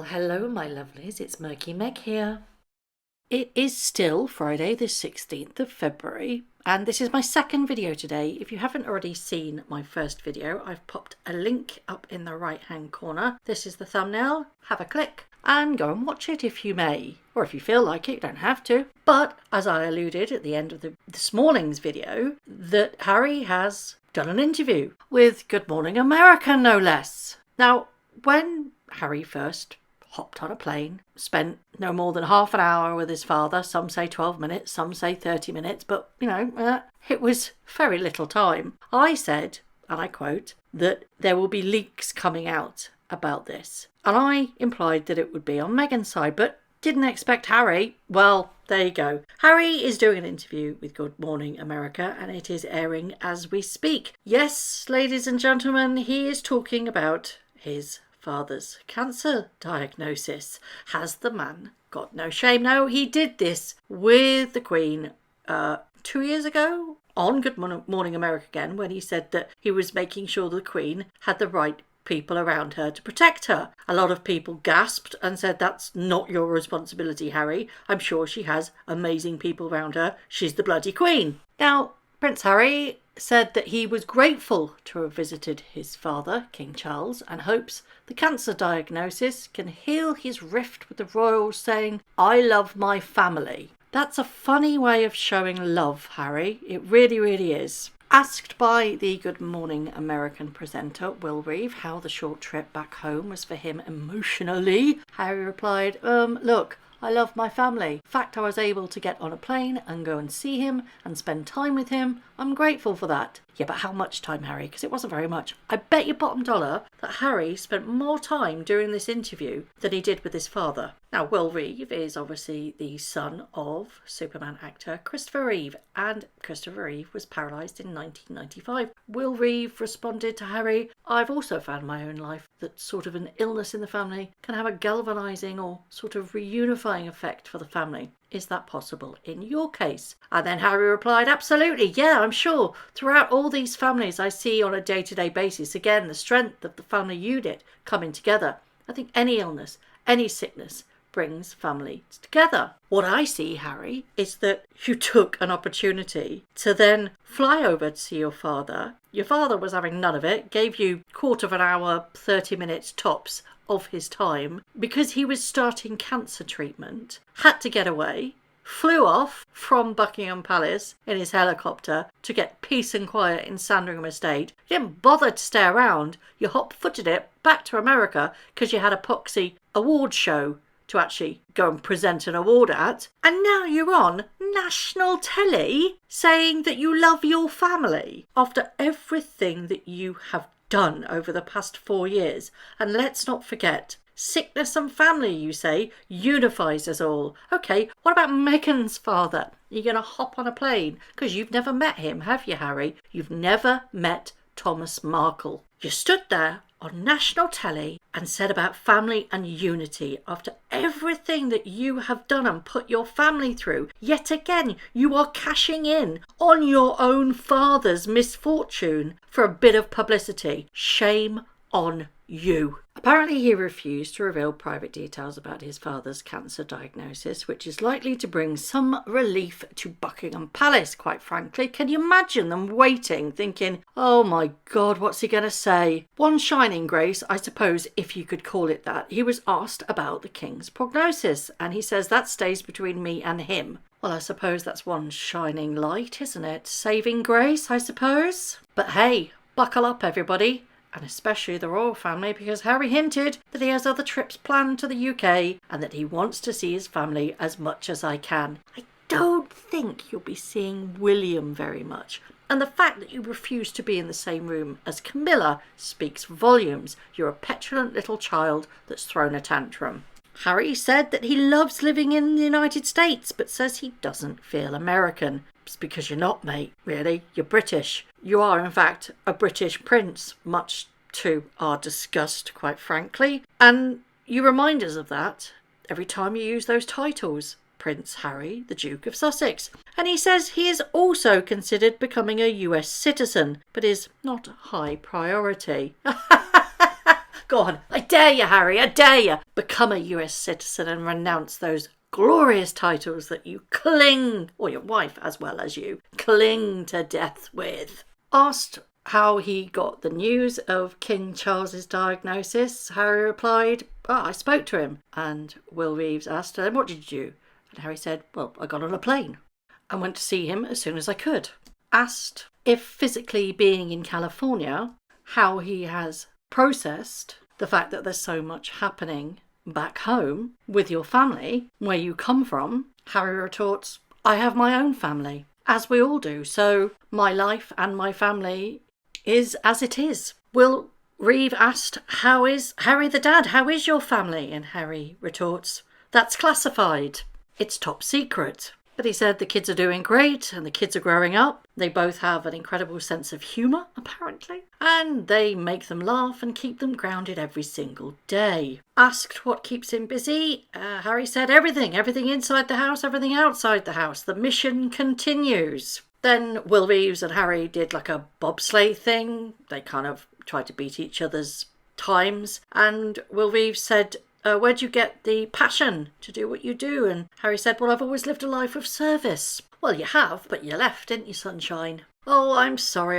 Well, hello, my lovelies. It's Murky Meg here. It is still Friday, the 16th of February, and this is my second video today. If you haven't already seen my first video, I've popped a link up in the right-hand corner. This is the thumbnail. Have a click and go and watch it if you may. Or if you feel like it, you don't have to. But as I alluded at the end of this morning's video, that Harry has done an interview with Good Morning America, no less. Now, when Harry first hopped on a plane, spent no more than half an hour with his father, some say 12 minutes, some say 30 minutes, but, it was very little time. I said, and I quote, that there will be leaks coming out about this. And I implied that it would be on Meghan's side, but didn't expect Harry. Well, there you go. Harry is doing an interview with Good Morning America, and it is airing as we speak. Yes, ladies and gentlemen, he is talking about his father's cancer diagnosis. Has the man got no shame? No, he did this with the Queen 2 years ago on Good Morning America again, when he said that he was making sure the Queen had the right people around her to protect her. A lot of people gasped and said, that's not your responsibility, Harry. I'm sure she has amazing people around her. She's the bloody Queen. Now, Prince Harry said that he was grateful to have visited his father, King Charles, and hopes the cancer diagnosis can heal his rift with the royals, saying, I love my family. That's a funny way of showing love, Harry. It really, really is. Asked by the Good Morning American presenter, Will Reeve, how the short trip back home was for him emotionally, Harry replied, look, I love my family. In fact, I was able to get on a plane and go and see him and spend time with him. I'm grateful for that. Yeah, but how much time, Harry? Because it wasn't very much. I bet you bottom dollar that Harry spent more time during this interview than he did with his father. Now, Will Reeve is obviously the son of Superman actor Christopher Reeve, and Christopher Reeve was paralysed in 1995. Will Reeve responded to Harry, I've also found in my own life that sort of an illness in the family can have a galvanising or sort of reunifying effect for the family. Is that possible in your case? And then Harry replied, absolutely, yeah, I'm sure. Throughout all these families I see on a day-to-day basis, again, the strength of the family unit coming together. I think any illness, any sickness brings families together. What I see, Harry, is that you took an opportunity to then fly over to see your father. Your father was having none of it, gave you quarter of an hour, 30 minutes tops of his time because he was starting cancer treatment, had to get away, flew off from Buckingham Palace in his helicopter to get peace and quiet in Sandringham Estate. You didn't bother to stay around. You hot-footed it back to America because you had a poxy award show to actually go and present an award at. And now you're on national telly saying that you love your family after everything that you have done over the past 4 years. And let's not forget, sickness and family, you say, unifies us all. Okay, what about Meghan's father? You're going to hop on a plane? Because you've never met him, have you, Harry? You've never met Thomas Markle. You stood there on national telly and said about family and unity after everything that you have done and put your family through. Yet again, you are cashing in on your own father's misfortune for a bit of publicity. Shame on you. Apparently he refused to reveal private details about his father's cancer diagnosis, which is likely to bring some relief to Buckingham Palace, quite frankly. Can you imagine them waiting, thinking, oh my God, what's he going to say? One shining grace, I suppose, if you could call it that. He was asked about the King's prognosis, and he says that stays between me and him. Well, I suppose that's one shining light, isn't it? Saving grace, I suppose. But hey, buckle up, everybody. And especially the royal family, because Harry hinted that he has other trips planned to the UK and that he wants to see his family as much as I can. I don't think you'll be seeing William very much. And the fact that you refuse to be in the same room as Camilla speaks volumes. You're a petulant little child that's thrown a tantrum. Harry said that he loves living in the United States, but says he doesn't feel American. It's because you're not, mate, really. You're British. You are, in fact, a British prince, much to our disgust, quite frankly. And you remind us of that every time you use those titles. Prince Harry, the Duke of Sussex. And he says he is also considered becoming a US citizen, but is not a high priority. Go on, I dare you, Harry, I dare you. Become a US citizen and renounce those glorious titles that you cling, or your wife as well as you, cling to death with. Asked how he got the news of King Charles's diagnosis, Harry replied, I spoke to him. And Will Reeves asked him, what did you do? And Harry said, well, I got on a plane and went to see him as soon as I could. Asked if physically being in California, how he has processed the fact that there's so much happening back home with your family, where you come from, Harry retorts, I have my own family, as we all do, so my life and my family is as it is. Will Reeve asked, how is Harry the dad? How is your family? And Harry retorts, that's classified. It's top secret. But he said the kids are doing great and the kids are growing up. They both have an incredible sense of humour, apparently, and they make them laugh and keep them grounded every single day. Asked what keeps him busy, Harry said everything inside the house, everything outside the house. The mission continues. Then Will Reeves and Harry did like a bobsleigh thing. They kind of tried to beat each other's times, and Will Reeves said, where'd you get the passion to do what you do? And Harry said, well, I've always lived a life of service. Well, you have, but you left, didn't you, sunshine? Oh, I'm sorry.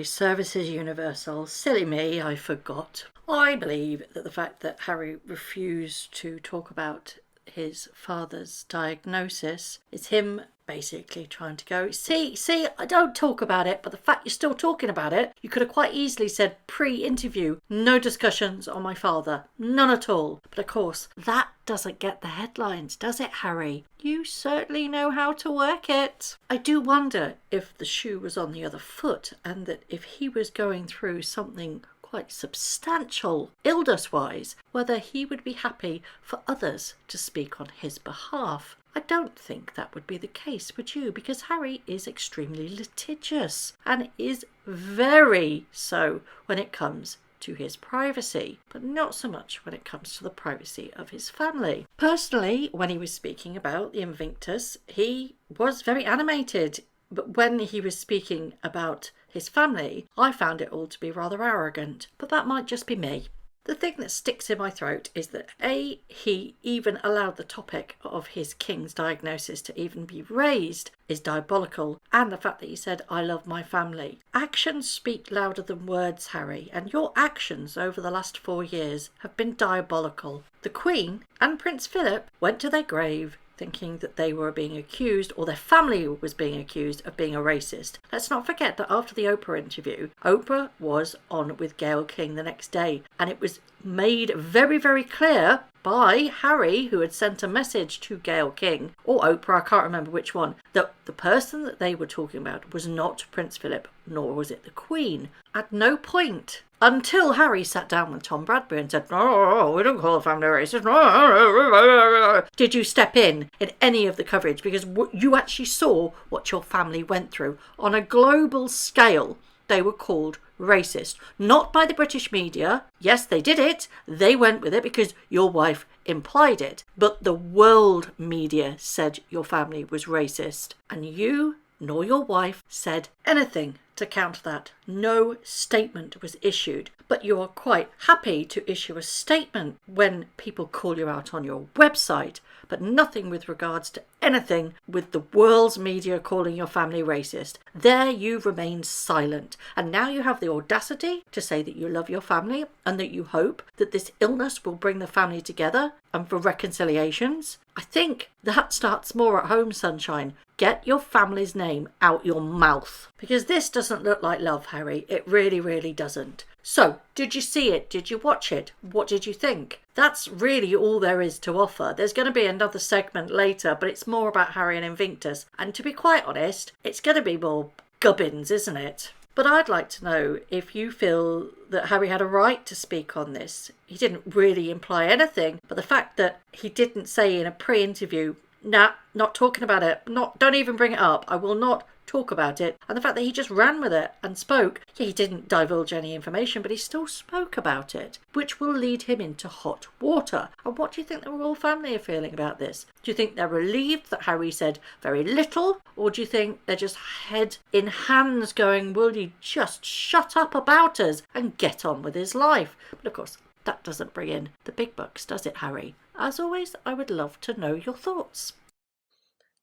Service is universal. Silly me, I forgot. I believe that the fact that Harry refused to talk about his father's diagnosis is him basically trying to go, see, I don't talk about it, but the fact you're still talking about it, you could have quite easily said pre-interview, no discussions on my father, none at all. But of course, that doesn't get the headlines, does it, Harry? You certainly know how to work it. I do wonder if the shoe was on the other foot, and that if he was going through something quite substantial illness-wise, whether he would be happy for others to speak on his behalf. I don't think that would be the case, would you? Because Harry is extremely litigious and is very so when it comes to his privacy, but not so much when it comes to the privacy of his family. Personally, when he was speaking about the Invictus, he was very animated, but when he was speaking about his family, I found it all to be rather arrogant, but that might just be me. The thing that sticks in my throat is that A, he even allowed the topic of his king's diagnosis to even be raised is diabolical, and the fact that he said, I love my family. Actions speak louder than words, Harry, and your actions over the last 4 years have been diabolical. The Queen and Prince Philip went to their grave thinking that they were being accused, or their family was being accused of being a racist. Let's not forget that after the Oprah interview, Oprah was on with Gayle King the next day, and it was made very, very clear by Harry, who had sent a message to Gayle King, or Oprah, I can't remember which one, that the person that they were talking about was not Prince Philip, nor was it the Queen. At no point, until Harry sat down with Tom Bradbury and said, no, we don't call the family racist, no, did you step in any of the coverage, because you actually saw what your family went through. On a global scale, they were called racist. Not by the British media. Yes, they did it. They went with it because your wife implied it. But the world media said your family was racist. And you, nor your wife, said anything to counter that. No statement was issued. But you are quite happy to issue a statement when people call you out on your website, but nothing with regards to anything with the world's media calling your family racist. There you remain silent. And now you have the audacity to say that you love your family and that you hope that this illness will bring the family together and for reconciliations. I think that starts more at home, sunshine. Get your family's name out your mouth. Because this doesn't look like love, Harry. It really, really doesn't. So, did you see it? Did you watch it? What did you think? That's really all there is to offer. There's going to be another segment later, but it's more about Harry and Invictus. And to be quite honest, it's going to be more gubbins, isn't it? But I'd like to know if you feel that Harry had a right to speak on this. He didn't really imply anything, but the fact that he didn't say in a pre-interview, Nah, not talking about it. Don't even bring it up. I will not talk about it. And the fact that he just ran with it and spoke. Yeah, he didn't divulge any information, but he still spoke about it, which will lead him into hot water. And what do you think the royal family are feeling about this? Do you think they're relieved that Harry said very little? Or do you think they're just head in hands going, will you just shut up about us and get on with his life? But of course, that doesn't bring in the big bucks, does it, Harry? As always, I would love to know your thoughts.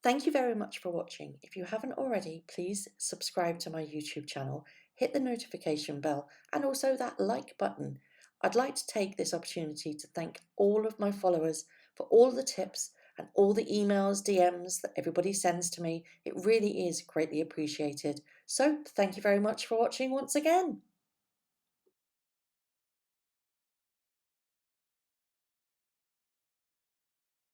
Thank you very much for watching. If you haven't already, please subscribe to my YouTube channel, hit the notification bell, and also that like button. I'd like to take this opportunity to thank all of my followers for all the tips and all the emails, DMs that everybody sends to me. It really is greatly appreciated. So thank you very much for watching once again.